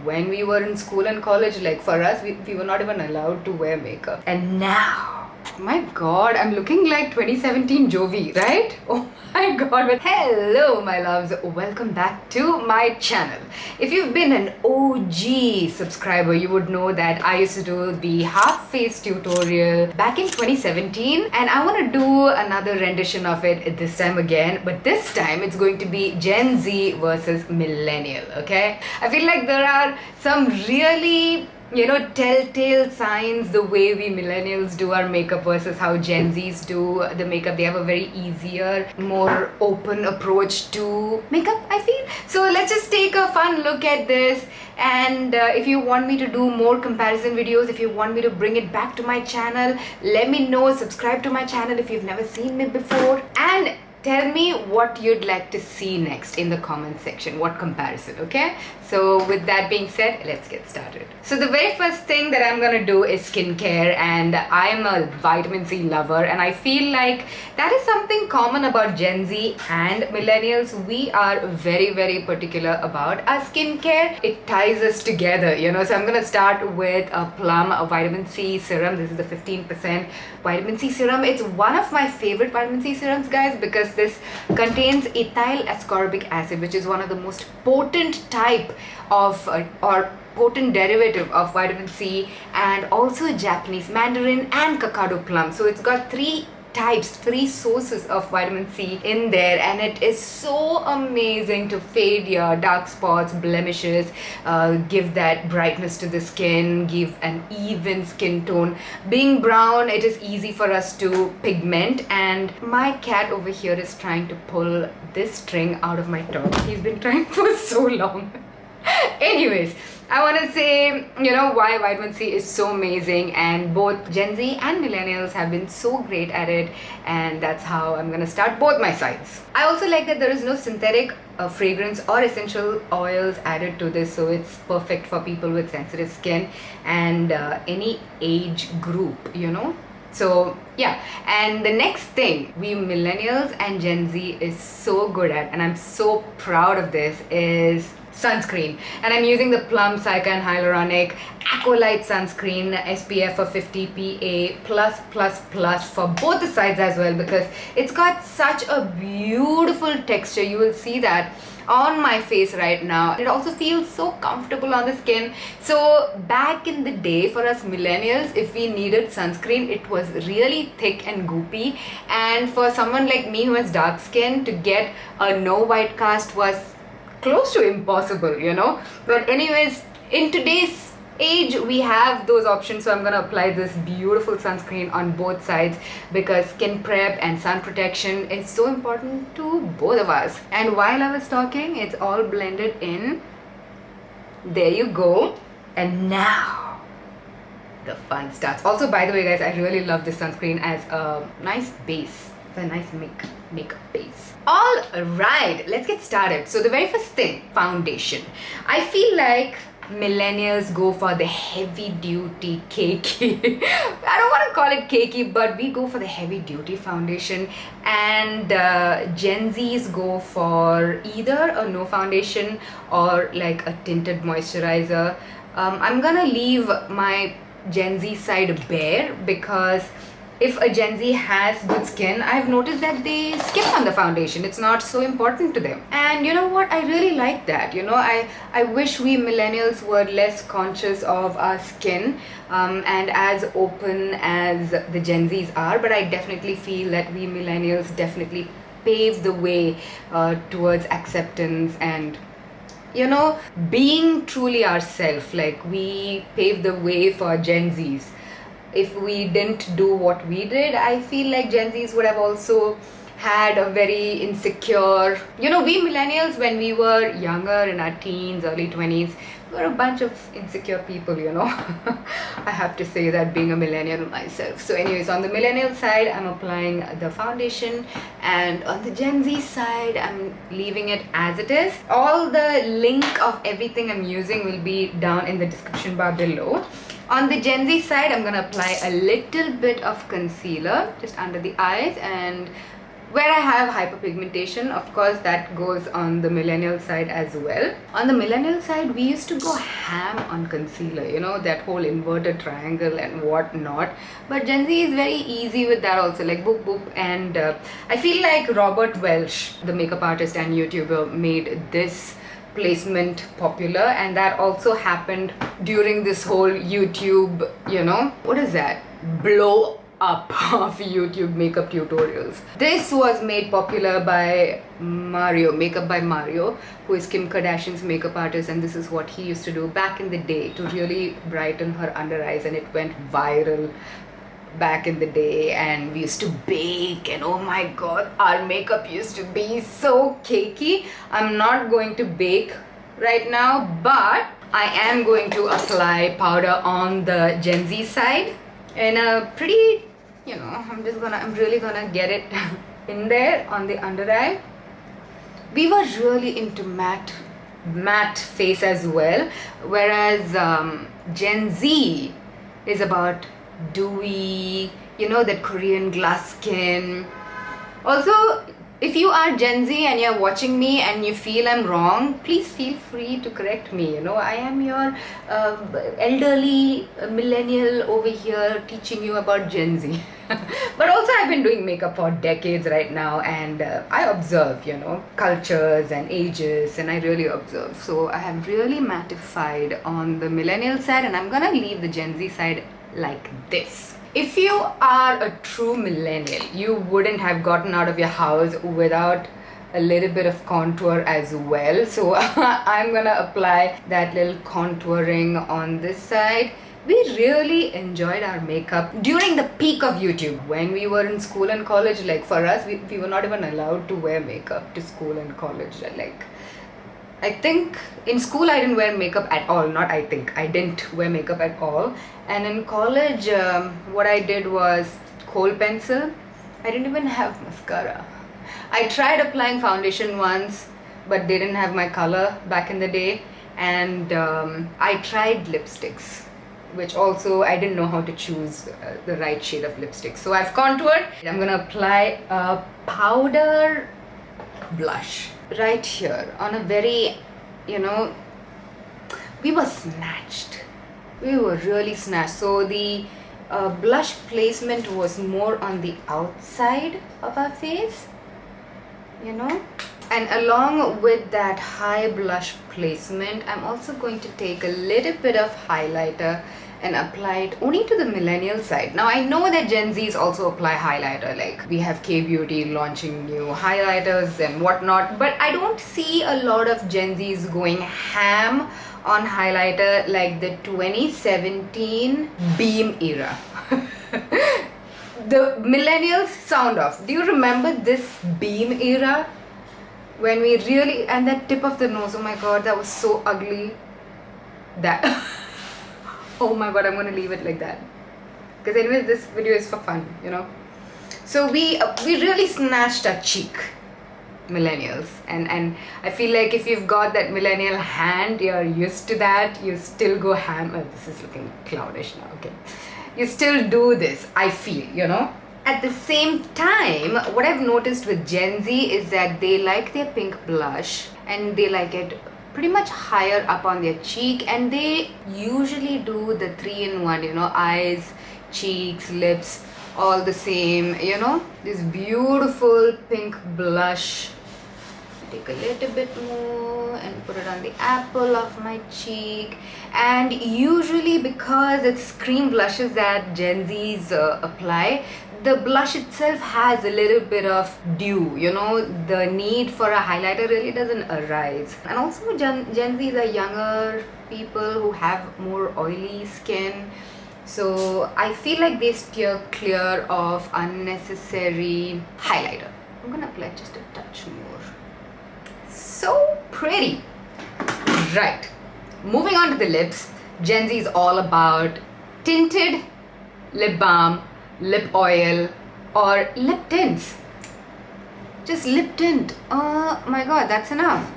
when we were in school and college, like for us, we were not even allowed to wear makeup. And now, my god, I'm looking like 2017 Jovi, right? Oh my god. But hello my loves, welcome back to my channel. If you've been an OG subscriber, you would know that I used to do the half face tutorial back in 2017, and I want to do another rendition of it this time again, but this time it's going to be Gen Z versus Millennial. Okay, I feel like there are some really telltale signs the way we millennials do our makeup versus how Gen Zs do the makeup. They have a very easier, more open approach to makeup, I feel. So let's just take a fun look at this. And if you want me to do more comparison videos, if you want me to bring it back to my channel, let me know. Subscribe to my channel if you've never seen me before, and tell me what you'd like to see next in the comment section, what comparison, okay? So with that being said, let's get started. So the very first thing that I'm gonna do is skincare, and I'm a vitamin C lover, and I feel like that is something common about Gen Z and millennials. We are very, very particular about our skincare. It ties us together, so I'm gonna start with a Plum, a vitamin C serum. This is the 15% vitamin C serum. It's one of my favorite vitamin C serums, guys, because this contains ethyl ascorbic acid, which is one of the most potent type of or potent derivative of vitamin C, and also Japanese Mandarin and Kakadu Plum. So it's got three sources of vitamin C in there, and it is so amazing to fade your dark spots, blemishes, give that brightness to the skin, give an even skin tone. Being brown, it is easy for us to pigment, and my cat over here is trying to pull this string out of my top. He's been trying for so long. Anyways, I want to say, why vitamin C is so amazing, and both Gen Z and millennials have been so great at it, and that's how I'm going to start both my sides. I also like that there is no synthetic fragrance or essential oils added to this, so it's perfect for people with sensitive skin and any age group, So yeah, and the next thing we millennials and Gen Z is so good at, and I'm so proud of this, is sunscreen. And I'm using the Plum Hyaluronic Aqualight Sunscreen, SPF of 50 PA+++ for both the sides as well, because it's got such a beautiful texture. You will see that on my face right now. It also feels so comfortable on the skin. So back in the day, for us millennials, if we needed sunscreen, it was really thick and goopy, and for someone like me who has dark skin, to get a no white cast was close to impossible, But anyways, in today's age, we have those options, so I'm gonna apply this beautiful sunscreen on both sides, because skin prep and sun protection is so important to both of us. And while I was talking, it's all blended in. There you go. And now the fun starts. Also, by the way, guys, I really love this sunscreen as a nice base. It's a nice makeup base. All right, let's get started. So the very first thing, foundation. I feel like millennials go for the heavy duty cakey I don't want to call it cakey, but we go for the heavy duty foundation, and Gen Zs go for either a no foundation or like a tinted moisturizer. I'm gonna leave my Gen Z side bare, because if a Gen Z has good skin, I've noticed that they skip on the foundation. It's not so important to them. And you know what? I really like that. I wish we millennials were less conscious of our skin and as open as the Gen Zs are. But I definitely feel that we millennials definitely pave the way towards acceptance and being truly ourselves. Like, we pave the way for Gen Zs. If we didn't do what we did, I feel like Gen Zs would have also had a very insecure, we millennials, when we were younger, in our teens, early 20s, we were a bunch of insecure people, I have to say that, being a millennial myself. So anyways, on the millennial side, I'm applying the foundation, and on the Gen Z side, I'm leaving it as it is. All the link of everything I'm using will be down in the description bar below. On the Gen Z side, I'm going to apply a little bit of concealer just under the eyes, and where I have hyperpigmentation. Of course, that goes on the millennial side as well. On the millennial side, we used to go ham on concealer, you know, that whole inverted triangle and whatnot. But Gen Z is very easy with that also, like boop boop. And I feel like Robert Welch, the makeup artist and YouTuber, made this placement popular, and that also happened during this whole YouTube, you know, what is that, blow up of YouTube makeup tutorials. This was made popular by Mario, Makeup by Mario, who is Kim Kardashian's makeup artist, and this is what he used to do back in the day to really brighten her under eyes, and it went viral back in the day. And we used to bake, and oh my god, our makeup used to be so cakey. I'm not going to bake right now, but I am going to apply powder on the Gen Z side in a pretty, you know, I'm really gonna get it in there on the under eye. We were really into matte face as well, whereas Gen Z is about dewy, you know, that Korean glass skin. Also, if you are Gen Z and you're watching me and you feel I'm wrong, please feel free to correct me. You know, I am your elderly millennial over here teaching you about Gen Z. But also I've been doing makeup for decades right now, and I observe, you know, cultures and ages, and I really observe. So I have really mattified on the millennial side, and I'm gonna leave the Gen Z side like this. If you are a true millennial, you wouldn't have gotten out of your house without a little bit of contour as well. So I'm gonna apply that little contouring on this side. We really enjoyed our makeup during the peak of YouTube. When we were in school and college, like for us, we were not even allowed to wear makeup to school and college. Like, I think in school I didn't wear makeup at all. Not I think, I didn't wear makeup at all. And in college, what I did was kohl pencil. I didn't even have mascara. I tried applying foundation once, but they didn't have my color back in the day. And I tried lipsticks, which also I didn't know how to choose the right shade of lipstick. So I've contoured. I'm gonna apply a powder blush right here on a very, you know, we were snatched. We were really snatched. So the blush placement was more on the outside of our face, you know. And along with that high blush placement, I'm also going to take a little bit of highlighter and apply it only to the millennial side. Now I know that Gen Zs also apply highlighter, like we have K-Beauty launching new highlighters and whatnot, but I don't see a lot of Gen Zs going ham on highlighter like the 2017 Beam era. The millennials sound off. Do you remember this Beam era? When we really, and that tip of the nose, oh my god, that was so ugly. That oh my god, I'm gonna leave it like that, because anyways this video is for fun, you know. So we really snatched our cheek, millennials, and I feel like if you've got that millennial hand, you're used to that, you still go ham. Oh, this is looking clownish now. Okay, you still do this, I feel, you know. At the same time, what I've noticed with Gen Z is that they like their pink blush, and they like it pretty much higher up on their cheek, and they usually do the 3-in-1, you know, eyes, cheeks, lips, all the same, you know. This beautiful pink blush. Take a little bit more and put it on the apple of my cheek. And usually, because it's cream blushes that Gen Zs apply, the blush itself has a little bit of dew, you know. The need for a highlighter really doesn't arise. And also Gen Zs are younger people who have more oily skin, so I feel like they steer clear of unnecessary highlighter. I'm gonna apply just a touch more. So pretty. Right, moving on to the lips. Gen Z is all about tinted lip balm, lip oil, or lip tints. Just lip tint. Oh my god, that's enough.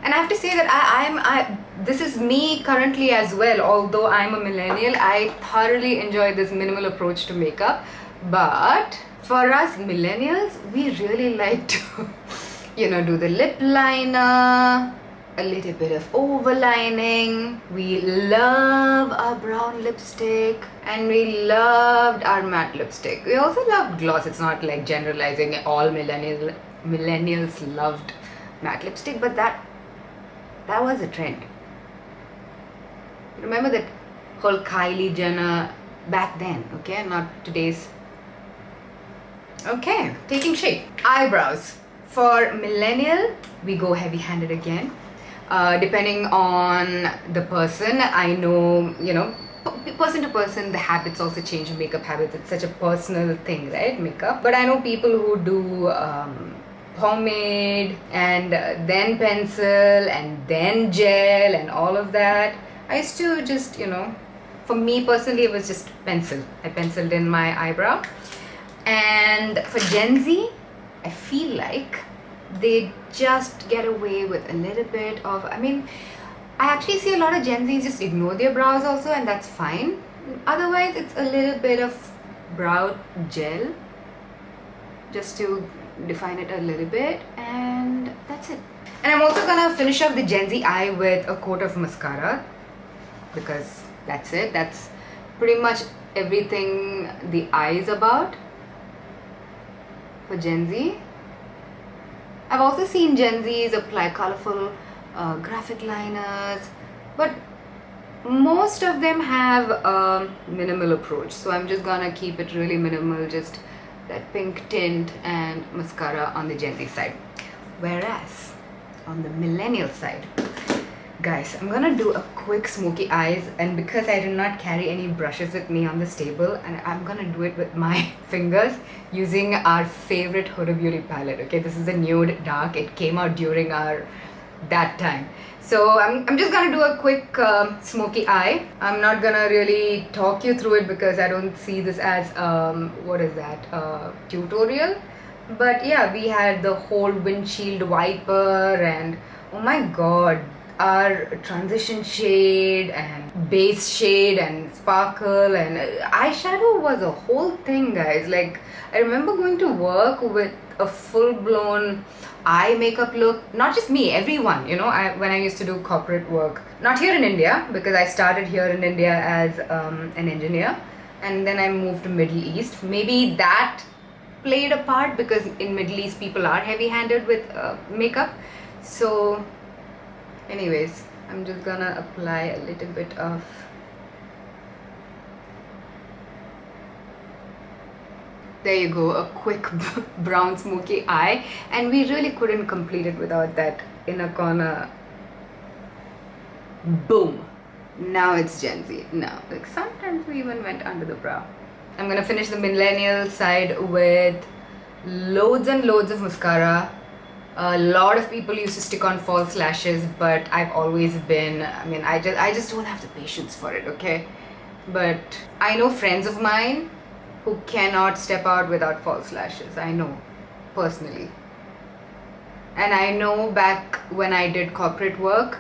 And I have to say that this is me currently as well. Although I'm a millennial, I thoroughly enjoy this minimal approach to makeup. But For us millennials, we really like to, do the lip liner, a little bit of overlining. We love our brown lipstick and we loved our matte lipstick. We also loved gloss. It's not like generalizing all millennials loved matte lipstick, but that was a trend. Remember that whole Kylie Jenner back then, okay? Not today's. Okay, taking shape. Eyebrows. For millennial, we go heavy-handed again. Depending on the person, I know, person to person, the habits also change, makeup habits. It's such a personal thing, right? Makeup. But I know people who do pomade and then pencil and then gel and all of that. I used to just, for me personally, it was just pencil. I penciled in my eyebrow. And for Gen Z, I feel like they just get away with a little bit of, I actually see a lot of Gen Zs just ignore their brows also, and that's fine. Otherwise, it's a little bit of brow gel just to define it a little bit, and that's it. And I'm also gonna finish off the Gen Z eye with a coat of mascara, because that's it. That's pretty much everything the eye is about for Gen Z. I've also seen Gen Zs apply colorful graphic liners, but most of them have a minimal approach. So I'm just gonna keep it really minimal, just that pink tint and mascara on the Gen Z side. Whereas on the millennial side, guys, I'm gonna do a quick smoky eyes, and because I did not carry any brushes with me on this table, and I'm gonna do it with my fingers using our favorite Huda Beauty palette. Okay, this is the nude dark. It came out during that time. So I'm just gonna do a quick smoky eye. I'm not gonna really talk you through it because I don't see this as tutorial. But yeah, we had the whole windshield wiper, and oh my god, our transition shade and base shade and sparkle and eyeshadow was a whole thing, guys. Like, I remember going to work with a full-blown eye makeup look. Not just me, everyone, when I used to do corporate work. Not here in India, because I started here in India as an engineer, and then I moved to Middle East. Maybe that played a part, because in Middle East people are heavy-handed with makeup. So anyways, I'm just gonna apply a little bit of there you go, a quick brown smoky eye, and we really couldn't complete it without that inner corner. Boom. Now it's Gen Z. Now, like, sometimes we even went under the brow. I'm gonna finish the millennial side with loads and loads of mascara. A lot of people used to stick on false lashes, but I've always been, I just don't have the patience for it, okay? But I know friends of mine who cannot step out without false lashes. I know, personally. And I know back when I did corporate work,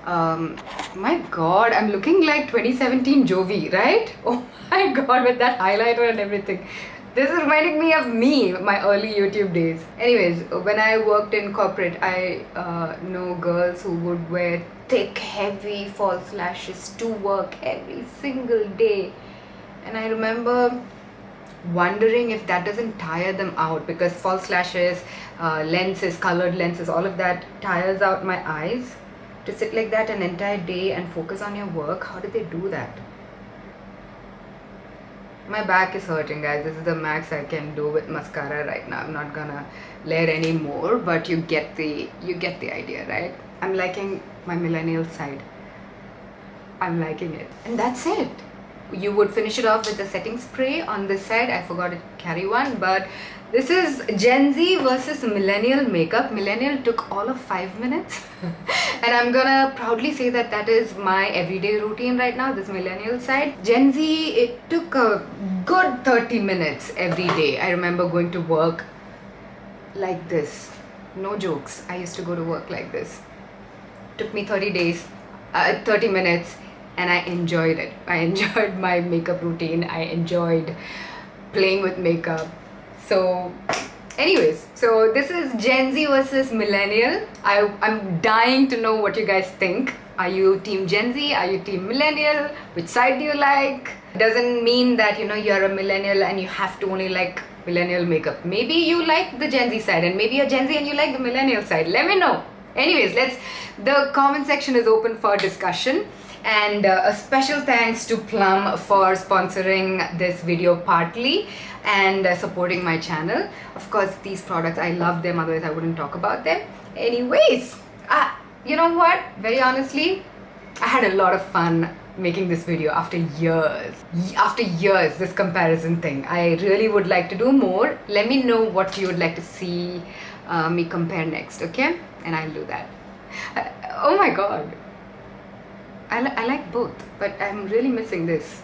my god, I'm looking like 2017 Jovi, right? Oh my god, with that highlighter and everything. This is reminding me of me, my early YouTube days. Anyways, when I worked in corporate, I know girls who would wear thick, heavy false lashes to work every single day. And I remember wondering if that doesn't tire them out, because false lashes, lenses, colored lenses, all of that tires out my eyes. To sit like that an entire day and focus on your work, how did they do that? My back is hurting, guys. This is the max I can do with mascara right now. I'm not gonna layer any more, but you get the idea, right? I'm liking my millennial side. I'm liking it. And that's it. You would finish it off with a setting spray on this side. I forgot to carry one, but this is Gen Z versus millennial makeup. Millennial took all of 5 minutes. And I'm gonna proudly say that that is my everyday routine right now, this millennial side. Gen Z, it took a good 30 minutes every day. I remember going to work like this. No jokes. I used to go to work like this. Took me 30 minutes, and I enjoyed it. I enjoyed my makeup routine. I enjoyed playing with makeup. So anyways, so this is Gen Z versus Millennial. I'm dying to know what you guys think. Are you team Gen Z? Are you team Millennial? Which side do you like? Doesn't mean that you're a Millennial and you have to only like Millennial makeup. Maybe you like the Gen Z side, and maybe you're Gen Z and you like the Millennial side. Let me know. Anyways, the comment section is open for discussion. And a special thanks to Plum for sponsoring this video partly and supporting my channel. Of course, these products, I love them, otherwise I wouldn't talk about them. Anyways, you know what? Very honestly, I had a lot of fun making this video after years. After years, this comparison thing. I really would like to do more. Let me know what you would like to see me compare next, okay? And I'll do that. Oh my god. I like both, but I'm really missing this.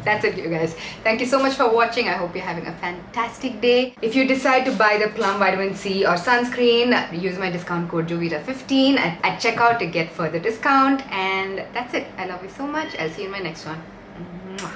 That's it, you guys. Thank you so much for watching. I hope you're having a fantastic day. If you decide to buy the Plum Vitamin C or sunscreen, use my discount code Jovita15 at checkout to get further discount. And that's it. I love you so much. I'll see you in my next one. Mwah.